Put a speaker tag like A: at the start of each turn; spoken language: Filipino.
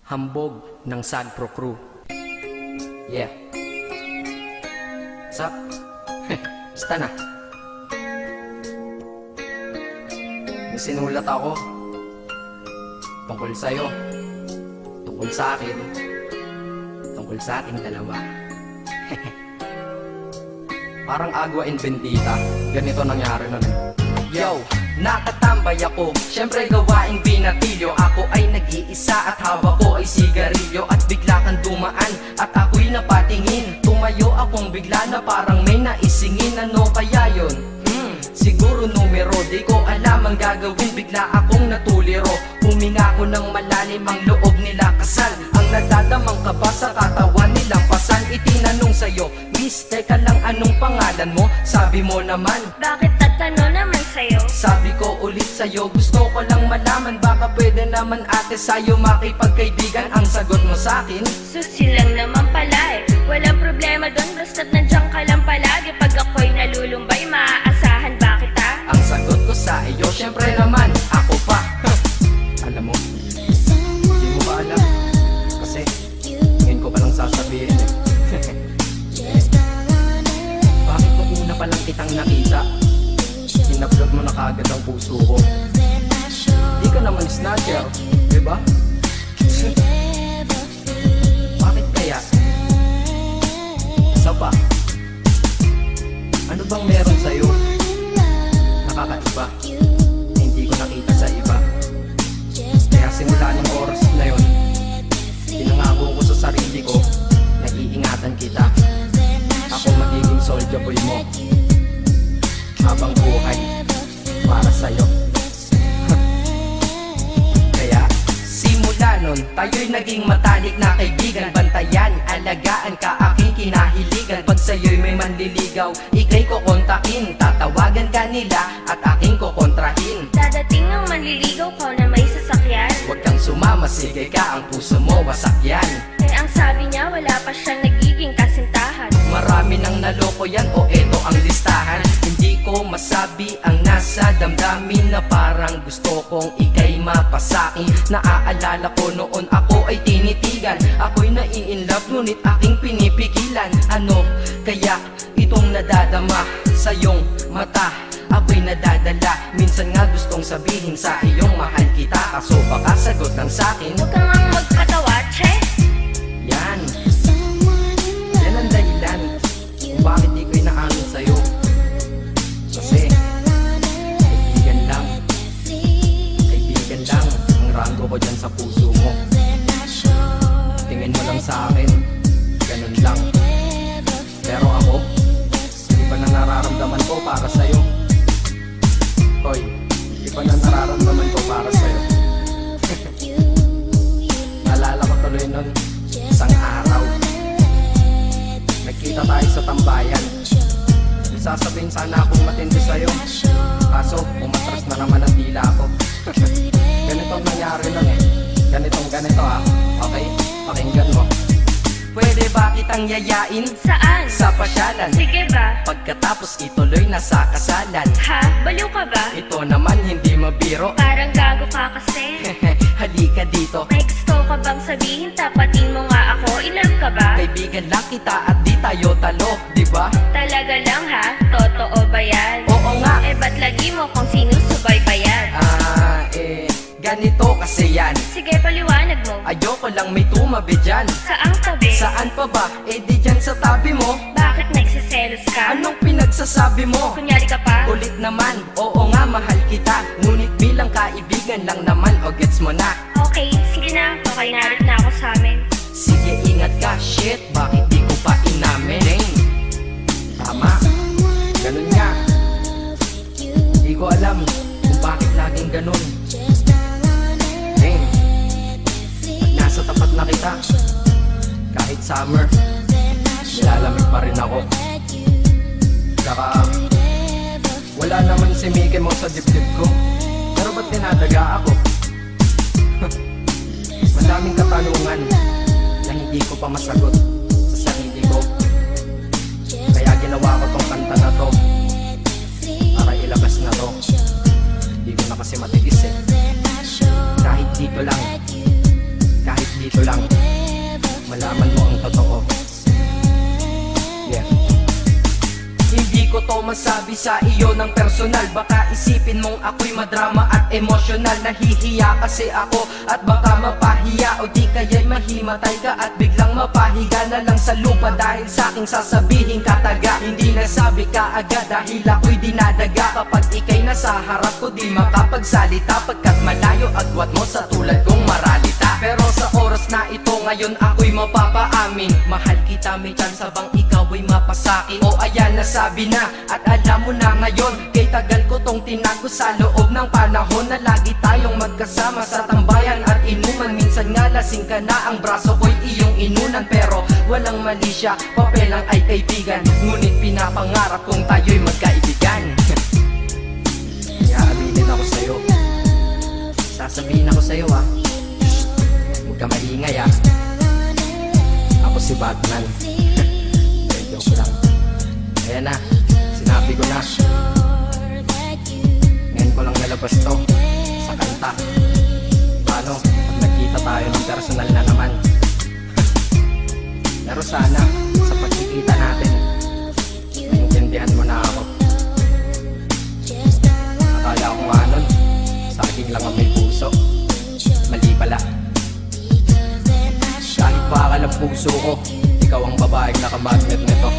A: Hambog ng Sagpro Crew. Yeah. What's up? Basta na. May sinulat ako tungkol sa'yo, tungkol sa akin, tungkol sa ating dalawa. Parang Agua and Bendita. Ganito nangyari nun. Yo! Nakatambay ako, syempre gawaing binatilyo. Ako ay nag-iisa at hawak ko ay sigarilyo. At bigla kang dumaan at ako'y napatingin. Tumayo akong bigla na parang may naisingin. Ano kaya yun? Siguro numero, di ko alam ang gagawin. Bigla akong natuliro. Huminga ko ng malalim, ang loob nila kasal. Ang nadadamang kaba sa katawan nilang pasan. Itinanong sa'yo, Miss, teka lang, anong pangalan mo? Sabi mo naman,
B: bakit tatanong naman sa'yo?
A: sabi ko ulit sa'yo, gusto ko lang malaman. Baka pwede naman ate sa'yo makipagkaibigan. Ang sagot mo sa'kin,
B: Susi lang naman pala eh. Walang problema doon, basta't nandiyan ka lang palagi. Pag ako'y nalulumbay, maaasahan ba kita?
A: ang sagot ko sa iyo, syempre naman, ako pa. Alam mo, hindi mo ba alam? Kasi, ngayon ko palang sasabihin eh. Bakit nung una pa lang kitang nakita, inablog mo na kaagad ang puso ko? Di ka naman snatcher, diba? Bakit kaya? Isa pa, ano bang meron sa'yo? Nakakaiba, na hindi ko nakita sa iba. Kaya simula ng oras na yun, pinangako ko sa sarili ko na iingatan kita. Ako magiging soldier boy mo habang buhay para sa'yo. Kaya simula nun, tayo'y naging matalik na kaibigan. Bantayan, alagaan ka, aking kinahiligan. Pag sa'yo'y may manliligaw, ika'y kukontakin. Tatawagan ka nila at aking kukontrahin.
B: Dadating ang manliligaw ko na may sasakyan.
A: Huwag kang sumama, sige ka, ang puso mo wasak yan.
B: Eh ang sabi niya, wala pa siyang nagiging kasintahan.
A: Marami nang naloko yan, o eto ang listahan. Hindi ko masabi ang nasa damdamin, na parang gusto kong ika'y mapasakin. Naaalala ko noon ako ay tinitigan, ako'y nai-inlove ngunit aking pinipigilan. Ano kaya itong nadadama sa iyong mata? Ako'y nadadala, minsan nga gustong sabihin sa iyong mahal kita. Kaso baka sagot lang sa'kin,
B: Huwag kang ang magpatawa, che.
A: yan ang dahilan kung bakit di ko inaamin sa'yo. Kasi kaibigan lang ang rango ko dyan sa puso mo. Tingin mo lang sa akin, ganun lang. Pero ako, iba na nararamdaman ko para sa'yo. Hoy, iba na nararamdaman ko para sa'yo. Naalala ko tuloy nun, isang araw nagkita tayo sa tambayan. Sasabihin sana akong matindi sa'yo, kaso umatras na naman ang dila ko. Ganito ang nangyari nun eh. Ganito ah. Okay, pakinggan mo. Pwede ba kitang yayain
B: Saan?
A: sa pasyalan?
B: Sige ba?
A: Pagkatapos ituloy na sa kasalan.
B: Ha? Baliw ka ba?
A: Ito naman hindi mabiro.
B: Parang gago ka kasi.
A: Halika dito,
B: May gusto ka bang sabihin? Tapatin mo nga ako. I-love ka ba?
A: kaibigan lang kita at di tayo talo, di ba?
B: Talaga lang ha? Totoo ba yan?
A: Oo nga.
B: Eh ba't lagi mo kung sinusubaybayan?
A: Ganito kasi yan.
B: Sige, paliwanag mo.
A: Ayoko lang may tumabi dyan.
B: Saang tabi?
A: Saan pa ba? Eh di dyan sa tabi mo.
B: Bakit nagsiselos ka?
A: Anong pinagsasabi mo?
B: Kunyari ka pa?
A: Ulit naman, oo nga mahal kita. Ngunit bilang kaibigan lang naman, o gets mo na.
B: Okay, sige na. Okay, narit na ako sa amin.
A: Sige ingat ka, shit, bakit di ko pa inamin? Dang, tama, ganun nga. Di ko alam kung bakit laging ganun. Dang, pag nasa tapat na kita, kahit summer, nilalamig pa rin ako. Saka wala naman si Mickey mo sa dibdib ko, pero ba't dinadaga ako? Madaming katanungan na hindi ko pa masagot sa sarili ko. Kaya ginawa ko tong kanta na to para ilabas na to. Hindi ko na kasi matiis eh. Kahit dito lang, kahit dito Gusto lang malaman mo ang totoo. Yeah. Hindi ko to masabi sa iyo ng personal. Baka isipin mong ako'y madrama at emosyonal. Nahihiya kasi ako at baka mapahiya, o di kaya'y mahimatay ka at biglang mapahiga na lang sa lupa dahil sa aking sasabihin kataga. Hindi nasabi ka agad dahil ako'y dinadaga. Kapag ika'y nasa harap ko di makapagsalita, pagkat malayo agwat mo sa tulad kong maralita. Pero sa oras na ito ngayon ako'y mapapaamin, mahal kita, may tsansa bang ikaw ay mapasakin? O ayan, nasabi na at alam mo na ngayon. Kay tagal ko tong tinago sa loob ng panahon na lagi tayong magkasama sa tambayan at inuman. Minsan nga lasing ka na, ang braso ko'y iyong inunan. Pero walang mali siya, papel lang ay kaibigan. Ngunit pinapangarap kong tayo'y magkaibigan. Kaya aminin ako sa'yo, sasabihin ako sa'yo ah, huwag ka maingay ah. Ako si Batman. Joke lang. Ayan na, sinabi ko na. Ngayon ko lang nalabas to sa kanta. Paano pag nagkita tayo ng personal na naman? Pero sana sa pagkikita natin maintindihan mo na ako. Akala ko nga nun saging lang ang may puso. Mali pala. Kahit bakal ang puso ko, ikaw ang babaeng nakamagnet nito.